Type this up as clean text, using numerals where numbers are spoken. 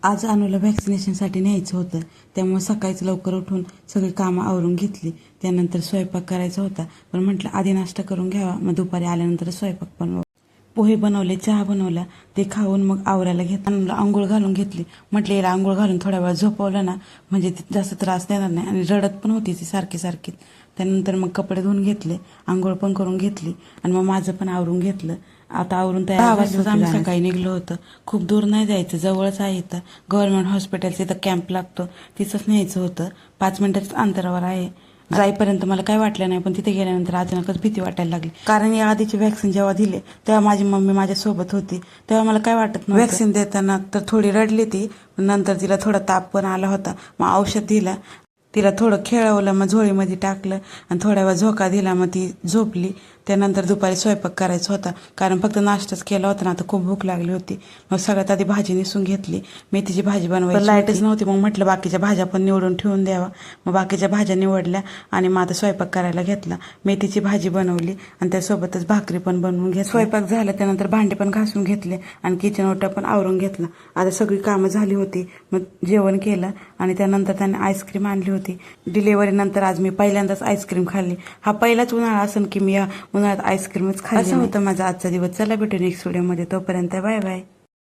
आज अनुला व्हॅक्सिनेशनसाठी न्यायचं होतं, त्यामुळे सकाळीच लवकर उठून सगळी कामं आवरून घेतली. त्यानंतर स्वयंपाक करायचा होता, पण म्हटलं आधी नाश्ता करून घ्यावा, मग दुपारी आल्यानंतर स्वयंपाक बनवा. पोहे बनवले, चहा बनवला, ते खाऊन मग आवरायला घेतलं. आंघोळ घालून घेतली. म्हटलं याला आंघोळ घालून थोडा वेळ झोपवलं ना, म्हणजे जास्त त्रास देणार नाही. आणि रडत पण होती ती सारखी सारखी. त्यानंतर मग कपडे धुवून घेतले, आंघोळ पण करून घेतली आणि मग माझं पण आवरून घेतलं. आता आवरून तयार 6 वाजता आम्ही सकाळी निघलो होतं. खूप दूर नाही जायचं, जवळच आहे. इथं गव्हर्नमेंट हॉस्पिटलचं इथं कॅम्प लागतो, तिथंच न्यायचं होतं. 5 मिनिटाच अंतरावर आहे. जाईपर्यंत मला काय वाटलं नाही, पण तिथे गेल्यानंतर अचानकच भीती वाटायला लागली. कारण या आधीचे व्हॅक्सिन जेव्हा दिले तेव्हा माझी मम्मी माझ्यासोबत होती, तेव्हा मला काय वाटत नव्हतं. व्हॅक्सिन देताना तर थोडी रडली ती, नंतर तिला थोडा ताप पण आला होता. मग औषध दिलं, तिला थोडं खेळवलं, मग झोळीमध्ये टाकलं आणि थोड्या वेळ झोका दिला, मग ती झोपली. त्यानंतर दुपारी स्वयंपाक करायचा होता, कारण फक्त नाश्ताच केला होता ना, आता खूप भूक लागली होती. मग सगळ्यात आधी भाजी निसून घेतली, मेथीची भाजी बनवायची. लाईटच नव्हती, मग म्हटलं बाकीच्या भाज्या पण निवडून ठेवून द्यावा. मग बाकीच्या भाज्या निवडल्या आणि मग आता स्वयंपाक करायला घेतला. मेथीची भाजी बनवली आणि त्यासोबतच भाकरी पण बनवून घेतली. स्वयंपाक झाला, त्यानंतर भांडे पण घासून घेतले आणि किचन ओटा पण आवरून घेतला. आता सगळी कामं झाली होती, मग जेवण केलं आणि त्यानंतर त्याने आईस्क्रीम आणली होती. डिलिव्हरी नंतर आज मी पहिल्यांदाच आईस्क्रीम खाल्ली. हा पहिलाच उन्हाळा असेल की मी उन्हाळ्यात आईस्क्रीमच खाल्ली. असं होतं माझा आजचा दिवस. चला भेटू नेक्स्ट व्हिडिओमध्ये, तोपर्यंत बाय बाय.